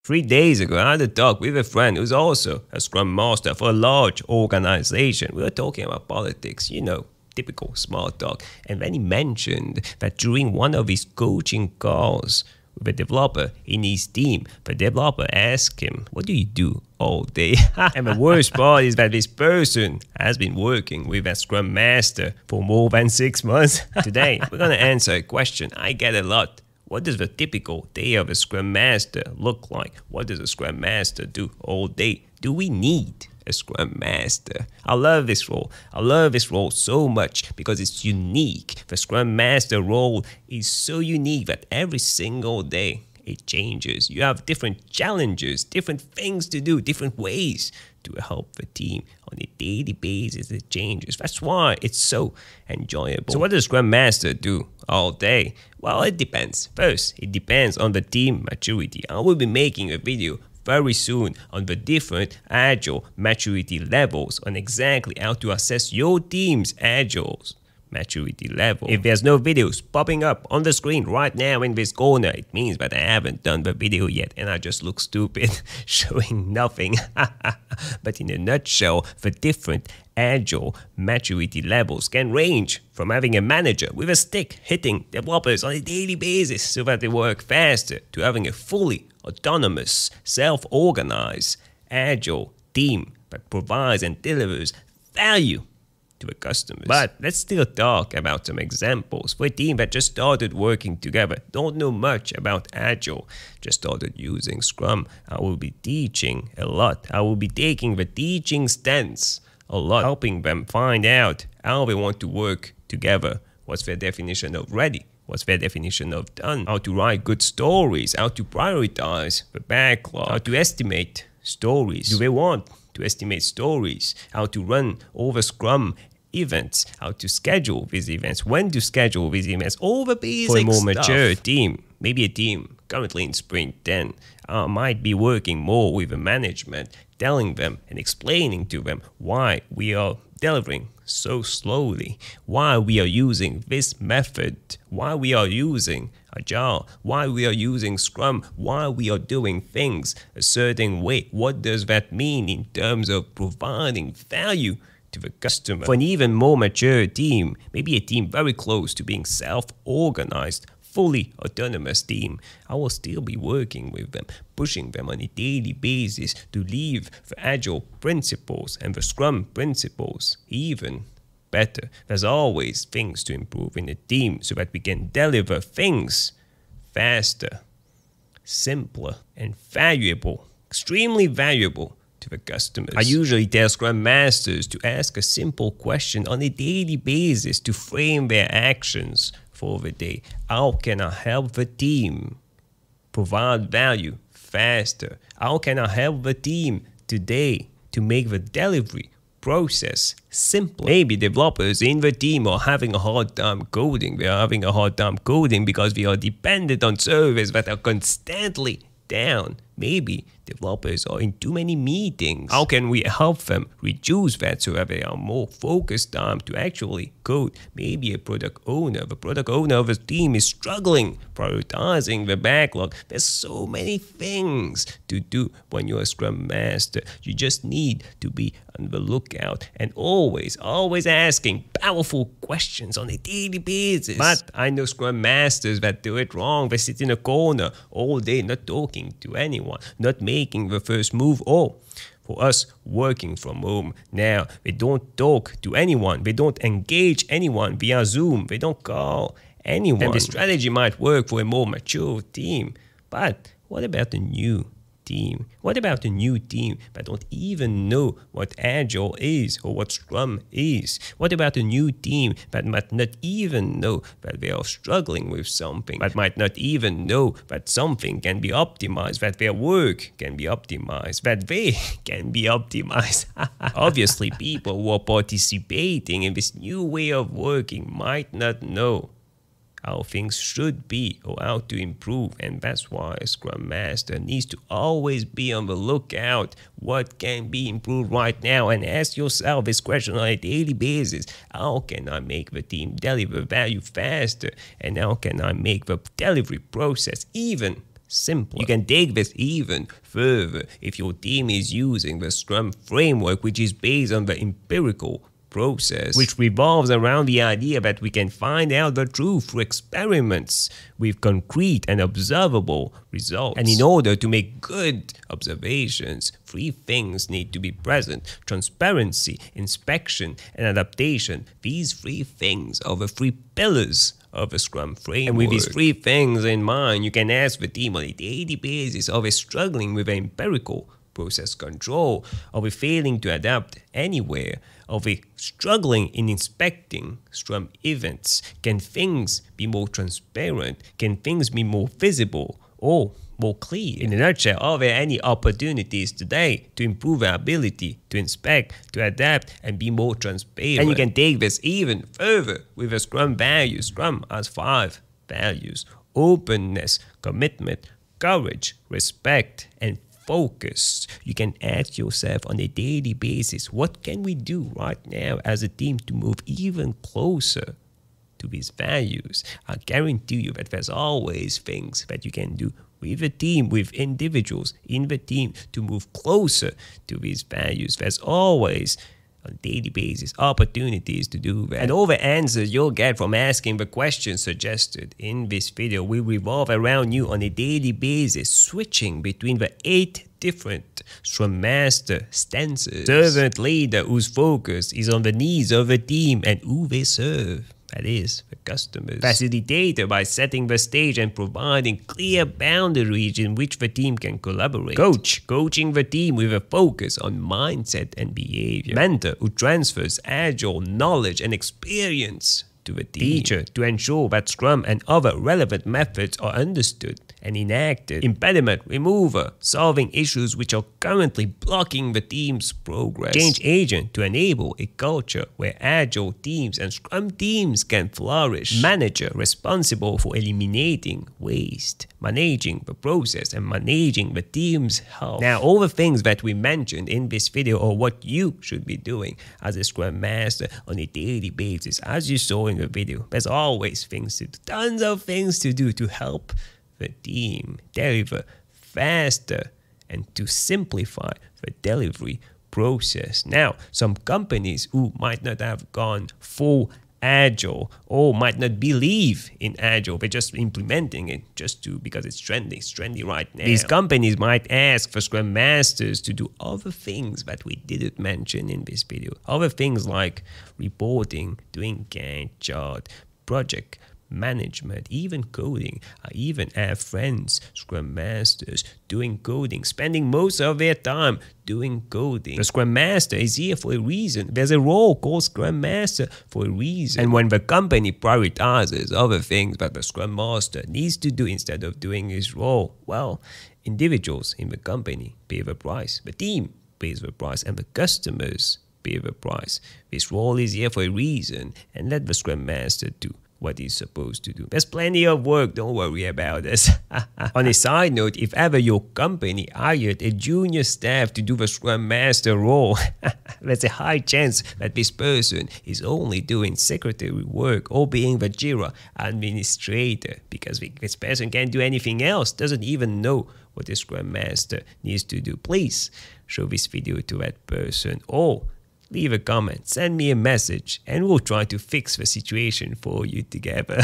3 days ago, I had a talk with a friend who's also a Scrum Master for a large organization. We were talking about politics, typical small talk. And then he mentioned that during one of his coaching calls with a developer in his team, the developer asked him, "What do you do all day?" And the worst part is that this person has been working with a Scrum Master for more than 6 months. Today, we're going to answer a question I get a lot. What does the typical day of a Scrum Master look like? What does a Scrum Master do all day? Do we need a Scrum Master? I love this role. I love this role so much because it's unique. The Scrum Master role is so unique that every single day it changes. You have different challenges, different things to do, different ways to help the team on a daily basis. It changes. That's why it's so enjoyable. So what does Scrum Master do all day? Well, it depends. First, it depends on the team maturity. I will be making a video very soon on the different Agile maturity levels, on exactly how to assess your team's Agile maturity level. If there's no videos popping up on the screen right now in this corner, it means that I haven't done the video yet and I just look stupid showing nothing. But in a nutshell, the different Agile maturity levels can range from having a manager with a stick hitting developers on a daily basis so that they work faster, to having a fully autonomous, self-organized, Agile team that provides and delivers value to the customers. But let's still talk about some examples for a team that just started working together, don't know much about Agile, just started using Scrum. I will be teaching a lot. I will be taking the teaching stance a lot, helping them find out how they want to work together, what's their definition of ready, what's their definition of done, how to write good stories, how to prioritize the backlog, how to estimate stories. Do they want to estimate stories? How to run over Scrum events, how to schedule these events, when to schedule these events, all the basic stuff. For a more mature team, maybe a team currently in Sprint 10, might be working more with the management, telling them and explaining to them why we are delivering so slowly, why we are using this method, why we are using Agile, why we are using Scrum, why we are doing things a certain way. What does that mean in terms of providing value to the customer? For an even more mature team, maybe a team very close to being self-organized, fully autonomous team, I will still be working with them, pushing them on a daily basis to leave the Agile principles and the Scrum principles even better. There's always things to improve in a team so that we can deliver things faster, simpler, and valuable, extremely valuable to the customers. I usually tell Scrum Masters to ask a simple question on a daily basis to frame their actions for the day. How can I help the team provide value faster? How can I help the team today to make the delivery process simpler? Maybe developers in the team are having a hard time coding. They are having a hard time coding because they are dependent on servers that are constantly down. Maybe developers are in too many meetings. How can we help them reduce that so that they are more focused time to actually code? Maybe a product owner, the product owner of a team is struggling prioritizing the backlog. There's so many things to do when you're a Scrum Master. You just need to be on the lookout and always asking powerful questions on a daily basis. But I know Scrum Masters that do it wrong. They sit in a corner all day not talking to anyone, not making the first move. Or for us working from home now, they don't talk to anyone. They don't engage anyone via Zoom. They don't call anyone. And the strategy might work for a more mature team. But what about the new team? What about the new team that don't even know what Agile is or what Scrum is? What about the new team that might not even know that they are struggling with something, that might not even know that something can be optimized, that their work can be optimized, that they can be optimized? Obviously, people who are participating in this new way of working might not know how things should be or how to improve, and that's why a Scrum Master needs to always be on the lookout what can be improved right now, and ask yourself this question on a daily basis: how can I make the team deliver value faster, and how can I make the delivery process even simpler. You can take this even further if your team is using the Scrum framework, which is based on the empirical process, which revolves around the idea that we can find out the truth through experiments with concrete and observable results. And in order to make good observations, 3 things need to be present: transparency, inspection, and adaptation. These 3 things are the 3 pillars of a Scrum framework. And with these 3 things in mind, you can ask the team on a daily basis, are they struggling with empirical process control? Are we failing to adapt anywhere? Are we struggling in inspecting Scrum events? Can things be more transparent? Can things be more visible or more clear? In a nutshell, are there any opportunities today to improve our ability to inspect, to adapt, and be more transparent? And you can take this even further with the Scrum values. Scrum has 5 values: openness, commitment, courage, respect, and focus. You can ask yourself on a daily basis, what can we do right now as a team to move even closer to these values? I guarantee you that there's always things that you can do with a team, with individuals in the team to move closer to these values. There's always on a daily basis opportunities to do that. And all the answers you'll get from asking the questions suggested in this video will revolve around you on a daily basis, switching between the 8 different Scrum Master stances. Servant leader whose focus is on the needs of the team and who they serve. That is, the customers. Facilitator by setting the stage and providing clear boundaries in which the team can collaborate. Coach, coaching the team with a focus on mindset and behavior. Mentor, who transfers agile knowledge and experience to the team. Teacher, to ensure that Scrum and other relevant methods are understood and enacted. Impediment remover, solving issues which are currently blocking the team's progress. Change agent, to enable a culture where agile teams and Scrum teams can flourish. Manager, responsible for eliminating waste, managing the process, and managing the team's health. Now, all the things that we mentioned in this video are what you should be doing as a Scrum Master on a daily basis. As you saw in the video, there's always things to do, tons of things to do to help the team deliver faster and to simplify the delivery process. Now, some companies who might not have gone full Agile or might not believe in Agile, they're just implementing it because it's trendy right now. These companies might ask for Scrum Masters to do other things that we didn't mention in this video. Other things like reporting, doing Gantt chart, project management, even coding. I even have friends, Scrum Masters, doing coding, spending most of their time doing coding. The Scrum Master is here for a reason. There's a role called Scrum Master for a reason. And when the company prioritizes other things that the Scrum Master needs to do instead of doing his role, well, individuals in the company pay the price. The team pays the price and the customers pay the price. This role is here for a reason, and let the Scrum Master do what he's supposed to do. There's plenty of work, don't worry about this. On a side note, if ever your company hired a junior staff to do the Scrum Master role, there's a high chance that this person is only doing secretary work or being the Jira administrator, because this person can't do anything else, doesn't even know what the Scrum Master needs to do. Please show this video to that person, or leave a comment, send me a message, and we'll try to fix the situation for you together.